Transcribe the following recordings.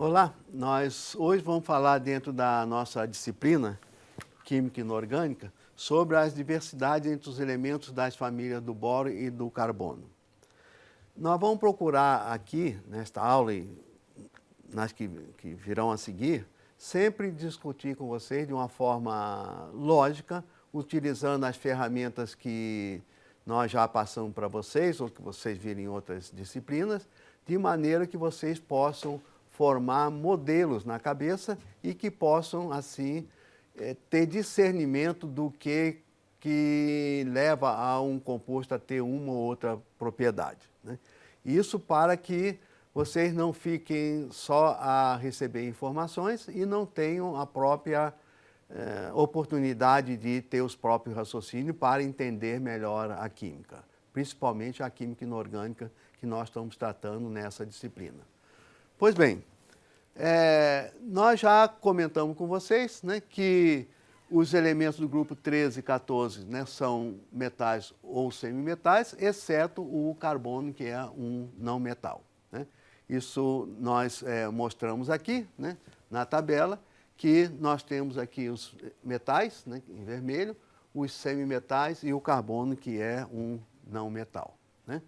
Olá, nós hoje vamos falar dentro da nossa disciplina Química Inorgânica sobre as diversidades entre os elementos das famílias do boro e do carbono. Nós vamos procurar aqui, nesta aula e nas que virão a seguir, sempre discutir com vocês de uma forma lógica, utilizando as ferramentas que nós já passamos para vocês, ou que vocês viram em outras disciplinas, de maneira que vocês possam formar modelos na cabeça e que possam, assim, ter discernimento do que leva a um composto a ter uma ou outra propriedade, né? Isso para que vocês não fiquem só a receber informações e não tenham a própria oportunidade de ter os próprios raciocínios para entender melhor a química, principalmente a química inorgânica que nós estamos tratando nessa disciplina. Pois bem, nós já comentamos com vocês, né, que os elementos do grupo 13 e 14, né, são metais ou semimetais, exceto o carbono, que é um não metal, né? Isso nós mostramos aqui, né, na tabela, que nós temos aqui os metais, né, em vermelho, os semimetais e o carbono, que é um não metal, né?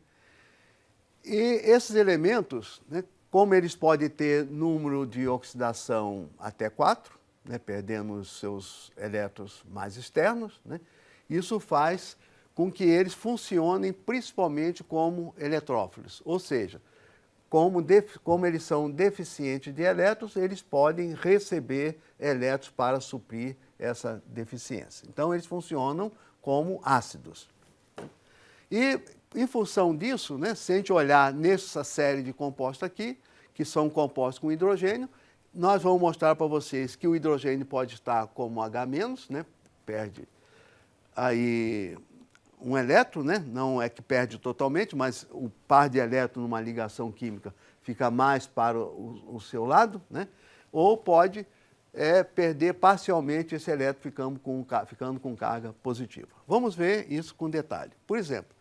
E esses elementos, né, como eles podem ter número de oxidação até 4, né, perdendo os seus elétrons mais externos, né, isso faz com que eles funcionem principalmente como eletrófilos, ou seja, como eles são deficientes de elétrons, eles podem receber elétrons para suprir essa deficiência. Então, eles funcionam como ácidos. E, em função disso, né, se a gente olhar nessa série de compostos aqui, que são compostos com hidrogênio, nós vamos mostrar para vocês que o hidrogênio pode estar como H-, né, perde aí um elétron, né, não é que perde totalmente, mas o par de elétrons numa ligação química fica mais para o seu lado, né, ou pode perder parcialmente esse elétron ficando com carga positiva. Vamos ver isso com detalhe. Por exemplo,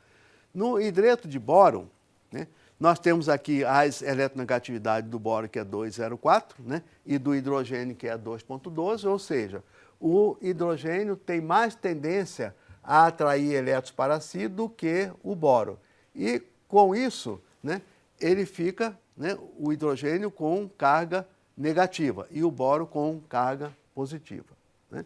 no hidreto de bóron, né, nós temos aqui as eletronegatividades do bóron, que é 2,04, né, e do hidrogênio, que é 2,12, ou seja, o hidrogênio tem mais tendência a atrair elétrons para si do que o bóron. E com isso, né, ele fica, né, o hidrogênio com carga negativa e o bóron com carga positiva, né?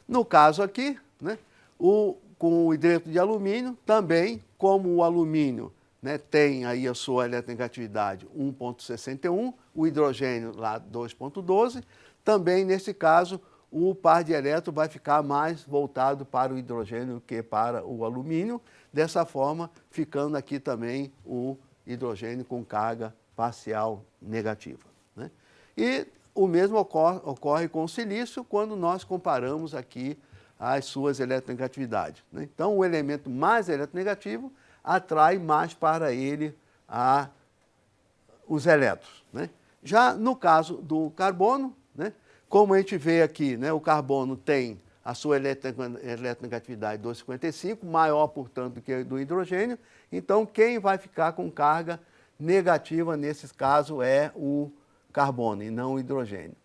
No caso aqui, né, com o hidreto de alumínio, também, como o alumínio, né, tem aí a sua eletronegatividade 1,61, o hidrogênio lá 2,12, também nesse caso o par de elétrons vai ficar mais voltado para o hidrogênio que para o alumínio, dessa forma ficando aqui também o hidrogênio com carga parcial negativa, né? E o mesmo ocorre com o silício quando nós comparamos aqui as suas eletronegatividades, né? Então, o elemento mais eletronegativo atrai mais para ele os elétrons, né? Já no caso do carbono, né, como a gente vê aqui, né, o carbono tem a sua eletronegatividade 2,55, maior, portanto, do que a do hidrogênio. Então, quem vai ficar com carga negativa, nesses casos, é o carbono e não o hidrogênio.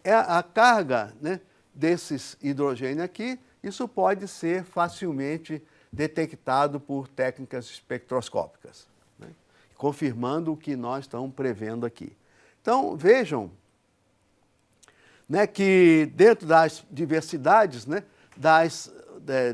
A carga, né, desses hidrogênios aqui, isso pode ser facilmente detectado por técnicas espectroscópicas, né, confirmando o que nós estamos prevendo aqui. Então, vejam, né, que dentro das diversidades, né,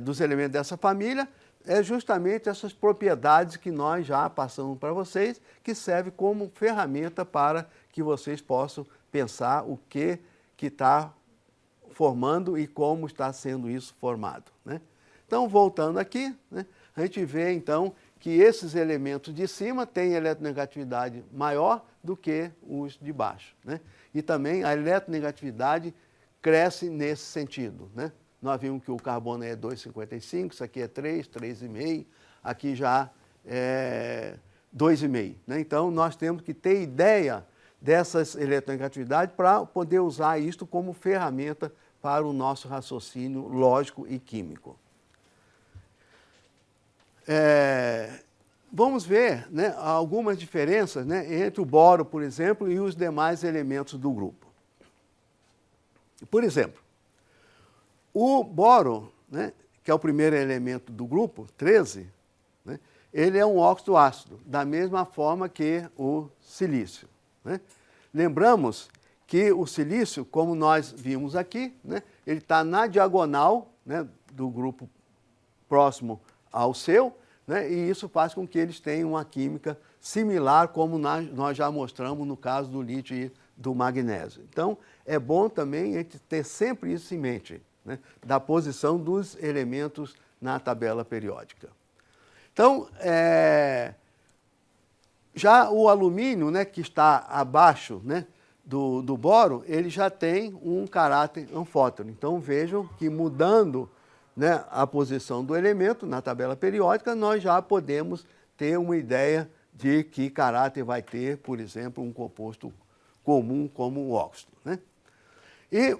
dos elementos dessa família, é justamente essas propriedades que nós já passamos para vocês, que serve como ferramenta para que vocês possam pensar o que está formando e como está sendo isso formado, né? Então, voltando aqui, né, a gente vê, então, que esses elementos de cima têm eletronegatividade maior do que os de baixo, né? E também a eletronegatividade cresce nesse sentido, né? Nós vimos que o carbono é 2,55, isso aqui é 3, 3,5, aqui já é 2,5, né? Então, nós temos que ter ideia dessas eletronegatividades para poder usar isto como ferramenta para o nosso raciocínio lógico e químico. vamos ver, né, algumas diferenças, né, entre o boro, por exemplo, e os demais elementos do grupo. Por exemplo, o boro, né, que é o primeiro elemento do grupo, 13, né, ele é um óxido ácido, da mesma forma que o silício. Né? Lembramos que o silício, como nós vimos aqui, né, ele está na diagonal, né, do grupo próximo ao seu, né, e isso faz com que eles tenham uma química similar, como nós já mostramos no caso do lítio e do magnésio. Então, é bom também a gente ter sempre isso em mente, né, da posição dos elementos na tabela periódica. Então, já o alumínio, né, que está abaixo, né, do boro, ele já tem um caráter anfótero. Então, vejam que mudando, né, a posição do elemento na tabela periódica, nós já podemos ter uma ideia de que caráter vai ter, por exemplo, um composto comum como o óxido. Né? E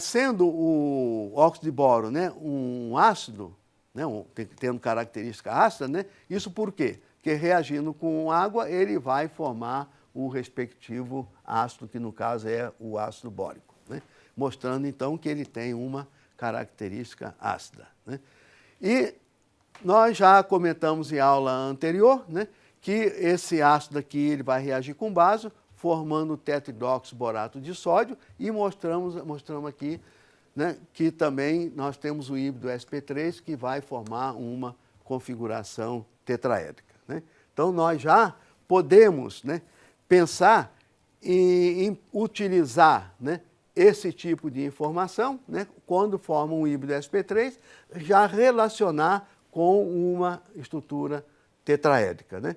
sendo o óxido de boro, né, um ácido, né, tendo característica ácida, né, isso por quê? Porque reagindo com água, ele vai formar o respectivo ácido, que no caso é o ácido bórico, né? Mostrando então que ele tem uma característica ácida. Né? E nós já comentamos em aula anterior, né, que esse ácido aqui ele vai reagir com base, formando tetridroxiborato de sódio, e mostramos aqui, né, que também nós temos o híbrido sp3 que vai formar uma configuração tetraédrica. Né? Então nós já podemos, né, pensar em utilizar, né, esse tipo de informação, né, quando forma um híbrido sp3, já relacionar com uma estrutura tetraédrica. Né?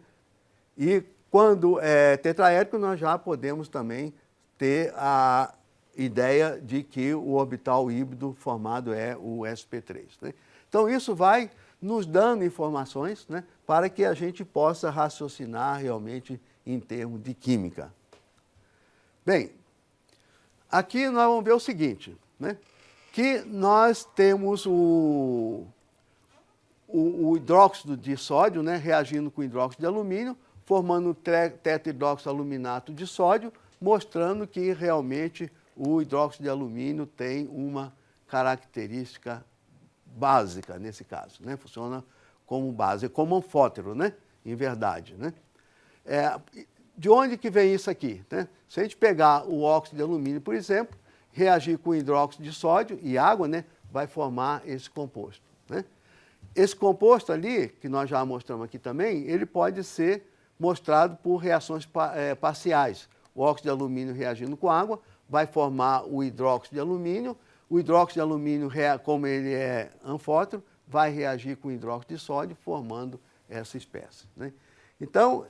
E quando é tetraédrico, nós já podemos também ter a ideia de que o orbital híbrido formado é o sp3. Né? Então, isso vai nos dando informações, né, para que a gente possa raciocinar realmente em termos de química. Bem, aqui nós vamos ver o seguinte, né, que nós temos o hidróxido de sódio, né, reagindo com hidróxido de alumínio, formando tetridroxialuminato de sódio, mostrando que realmente o hidróxido de alumínio tem uma característica básica nesse caso, né? Funciona como base, como anfótero, né? Em verdade, né? De onde que vem isso aqui? Né? Se a gente pegar o óxido de alumínio, por exemplo, reagir com hidróxido de sódio e água, né, vai formar esse composto. Né? Esse composto ali, que nós já mostramos aqui também, ele pode ser mostrado por reações parciais. O óxido de alumínio reagindo com água vai formar o hidróxido de alumínio. O hidróxido de alumínio, como ele é anfótero, vai reagir com hidróxido de sódio, formando essa espécie. Né? Então,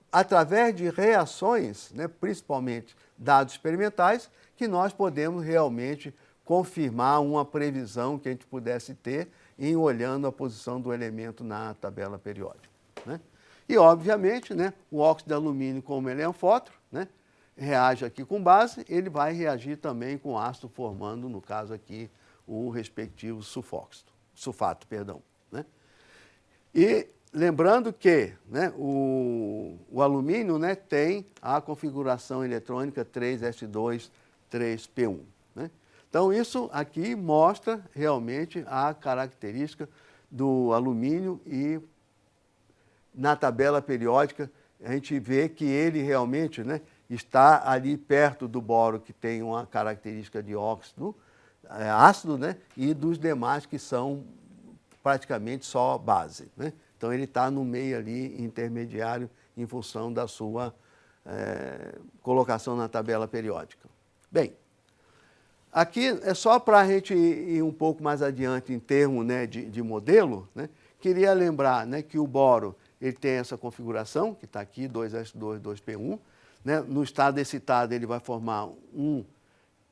através de reações, né, principalmente dados experimentais, que nós podemos realmente confirmar uma previsão que a gente pudesse ter em olhando a posição do elemento na tabela periódica. Né? E, obviamente, né, o óxido de alumínio, como ele é anfótero, né, reage aqui com base, ele vai reagir também com ácido, formando, no caso aqui, o respectivo sulfato. Né? E lembrando que, né, o alumínio, né, tem a configuração eletrônica 3s2, 3p1. Né? Então, isso aqui mostra realmente a característica do alumínio e na tabela periódica a gente vê que ele realmente, né, está ali perto do boro, que tem uma característica de óxido ácido, né, e dos demais que são praticamente só base. Né? Então, ele está no meio ali intermediário em função da sua colocação na tabela periódica. Bem, aqui é só para a gente ir um pouco mais adiante em termos, né, de modelo, né? Queria lembrar, né, que o boro ele tem essa configuração, que está aqui, 2s2, 2p1. Né? No estado excitado, ele vai formar um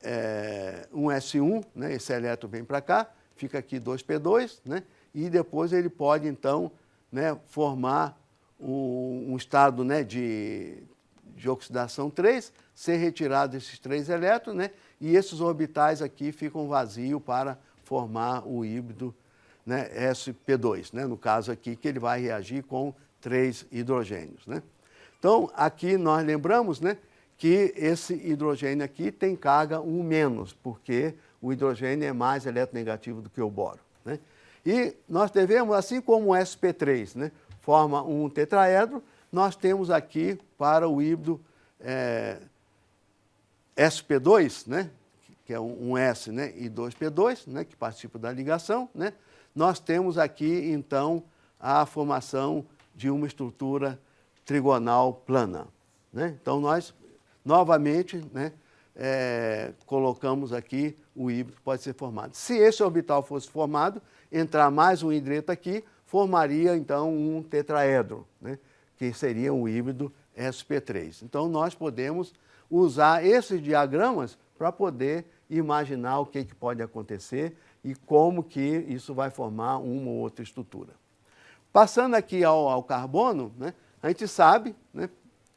S1, né? Esse elétron vem para cá, fica aqui 2p2, né? E depois ele pode, então, né, formar um estado, né, de oxidação 3, ser retirado esses 3 elétrons, né, e esses orbitais aqui ficam vazios para formar o híbrido né, sp2, né, no caso aqui que ele vai reagir com 3 hidrogênios. Né? Então, aqui nós lembramos, né, que esse hidrogênio aqui tem carga 1-, porque o hidrogênio é mais eletronegativo do que o boro. Né? E nós devemos, assim como o sp3, né, forma um tetraedro, nós temos aqui para o híbrido sp2, né, que é um S, né, e 2p2, né, que participa da ligação, né, nós temos aqui, então, a formação de uma estrutura trigonal plana. Né? Então, nós, novamente, né, colocamos aqui o híbrido que pode ser formado. Se esse orbital fosse formado, entrar mais um hidreto aqui, formaria, então, um tetraedro, né, que seria um híbrido sp3. Então, nós podemos usar esses diagramas para poder imaginar o que pode acontecer e como que isso vai formar uma ou outra estrutura. Passando aqui ao carbono, né, a gente sabe, né,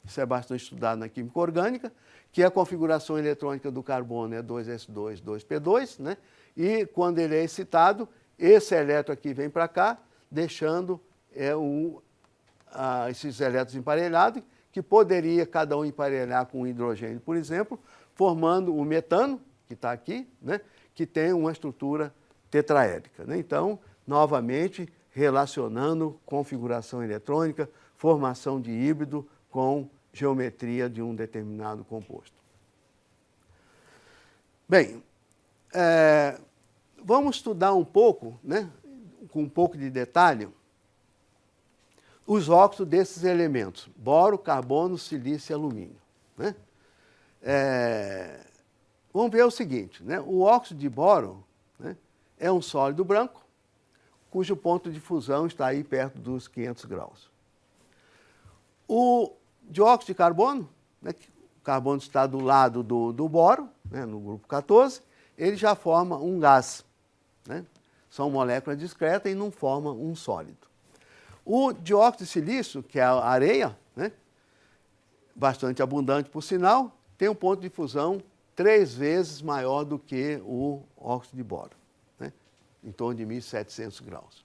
isso é bastante estudado na química orgânica, que a configuração eletrônica do carbono é 2s2, 2p2, né, e quando ele é excitado, esse elétron aqui vem para cá, deixando esses elétrons emparelhados, que poderia cada um emparelhar com um hidrogênio, por exemplo, formando o metano, que está aqui, né, que tem uma estrutura tetraédrica. Né? Então, novamente, relacionando configuração eletrônica, formação de híbrido com geometria de um determinado composto. Bem, vamos estudar um pouco, né, com um pouco de detalhe, os óxidos desses elementos, boro, carbono, silício e alumínio. Né? Vamos ver o seguinte, né? O óxido de boro, né, é um sólido branco, cujo ponto de fusão está aí perto dos 500 graus. O dióxido de carbono, né, o carbono está do lado do boro, né, no grupo 14, ele já forma um gás. Né? São moléculas discretas e não formam um sólido. O dióxido de silício, que é a areia, né, bastante abundante por sinal, tem um ponto de fusão 3 vezes maior do que o óxido de boro, né, em torno de 1.700 graus.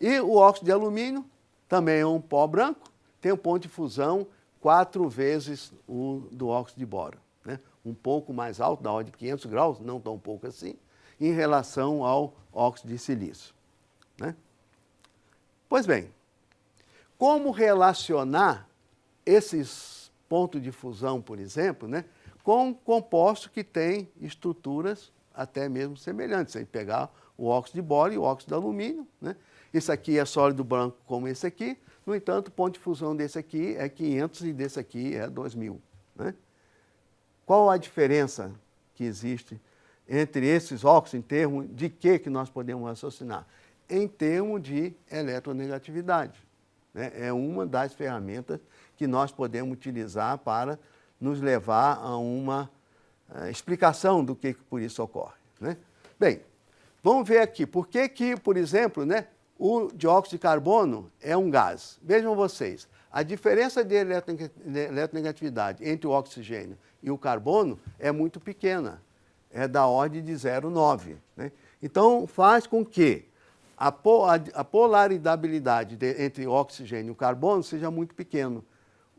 E o óxido de alumínio também é um pó branco, tem um ponto de fusão 4 vezes o do óxido de boro, né, um pouco mais alto, da ordem de 500 graus, não tão pouco assim, em relação ao óxido de silício. Né? Pois bem, como relacionar esses pontos de fusão, por exemplo, né, com compostos que têm estruturas até mesmo semelhantes? Se a gente pegar o óxido de boro e o óxido de alumínio, né, esse aqui é sólido branco como esse aqui, no entanto, o ponto de fusão desse aqui é 500 e desse aqui é 2000. Né? Qual a diferença que existe entre esses óxidos em termos de que nós podemos raciocinar? Em termos de eletronegatividade. Né? É uma das ferramentas que nós podemos utilizar para nos levar a uma explicação do que por isso ocorre. Né? Bem, vamos ver aqui. Por que, por exemplo, né, o dióxido de carbono é um gás? Vejam vocês, a diferença de eletronegatividade entre o oxigênio e o carbono é muito pequena. É da ordem de 0,9. Né? Então, faz com que a polaridade entre o oxigênio e o carbono seja muito pequeno,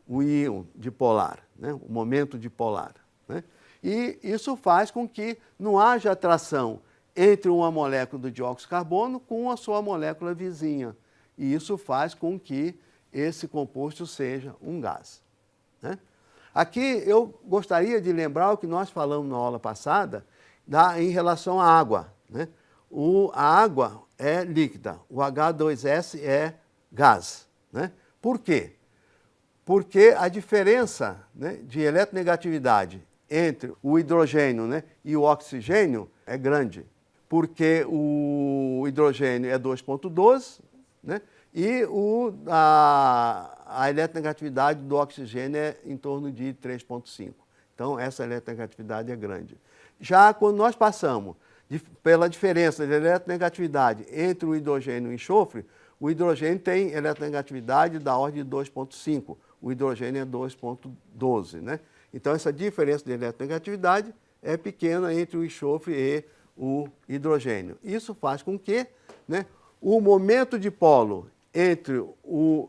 o íon dipolar, né? O momento dipolar. Né? E isso faz com que não haja atração entre uma molécula do dióxido de carbono com a sua molécula vizinha. E isso faz com que esse composto seja um gás. Né? Aqui eu gostaria de lembrar o que nós falamos na aula passada em relação à água. Né? A água é líquida, o H2S é gás. Né? Por quê? Porque a diferença, né, de eletronegatividade entre o hidrogênio, né, e o oxigênio é grande. Porque o hidrogênio é 2,12, né, e a eletronegatividade do oxigênio é em torno de 3,5. Então, essa eletronegatividade é grande. Já quando nós passamos pela diferença de eletronegatividade entre o hidrogênio e o enxofre, o hidrogênio tem eletronegatividade da ordem de 2,5, o hidrogênio é 2,12. Né? Então, essa diferença de eletronegatividade é pequena entre o enxofre e o hidrogênio. Isso faz com que, né, o momento de polo entre o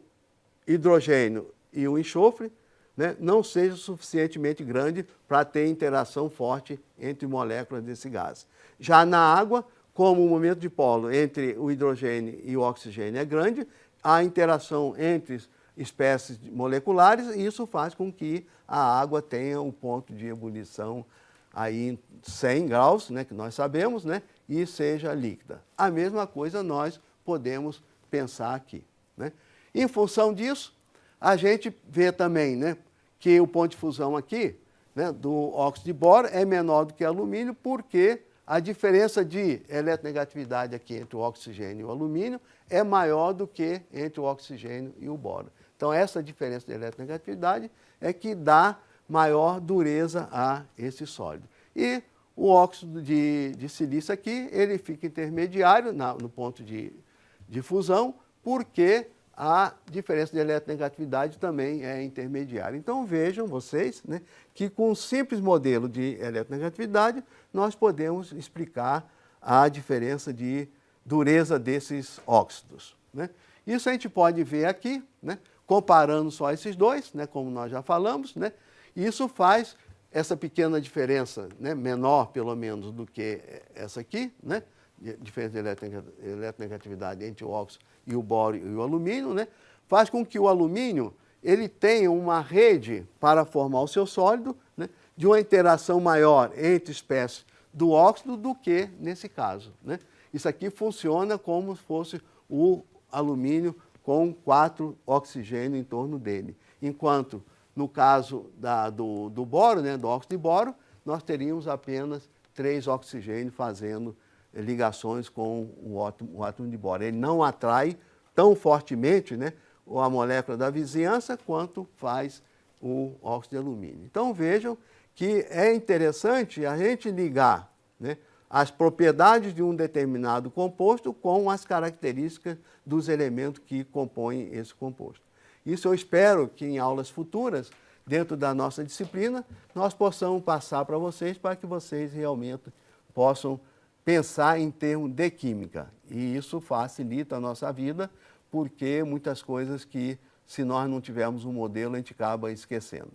hidrogênio e o enxofre, né, não seja suficientemente grande para ter interação forte entre moléculas desse gás. Já na água, como o momento de polo entre o hidrogênio e o oxigênio é grande, a interação entre espécies moleculares, e isso faz com que a água tenha um ponto de ebulição aí em 100 graus, né, que nós sabemos, né, e seja líquida. A mesma coisa nós podemos pensar aqui, né? Em função disso, a gente vê também, né, que o ponto de fusão aqui, né, do óxido de boro é menor do que alumínio, porque a diferença de eletronegatividade aqui entre o oxigênio e o alumínio é maior do que entre o oxigênio e o boro. Então, essa diferença de eletronegatividade é que dá maior dureza a esse sólido. E o óxido de silício aqui, ele fica intermediário no ponto de fusão, porque a diferença de eletronegatividade também é intermediária. Então vejam vocês, né, que com um simples modelo de eletronegatividade nós podemos explicar a diferença de dureza desses óxidos, né? Isso a gente pode ver aqui, né, comparando só esses dois, né, como nós já falamos, né, e isso faz essa pequena diferença, né, menor pelo menos do que essa aqui, né, diferença de eletronegatividade entre o óxido e o boro e o alumínio, né, faz com que o alumínio ele tenha uma rede para formar o seu sólido, né, de uma interação maior entre espécies do óxido do que nesse caso, né. Isso aqui funciona como se fosse o alumínio com 4 oxigênios em torno dele, enquanto no caso do boro, né, do óxido de boro, nós teríamos apenas 3 oxigênios fazendo ligações com o átomo de boro. Ele não atrai tão fortemente, né, a molécula da vizinhança quanto faz o óxido de alumínio. Então vejam que é interessante a gente ligar, né, as propriedades de um determinado composto com as características dos elementos que compõem esse composto. Isso eu espero que em aulas futuras, dentro da nossa disciplina, nós possamos passar para vocês, para que vocês realmente possam pensar em termos de química. E isso facilita a nossa vida, porque muitas coisas que, se nós não tivermos um modelo, a gente acaba esquecendo.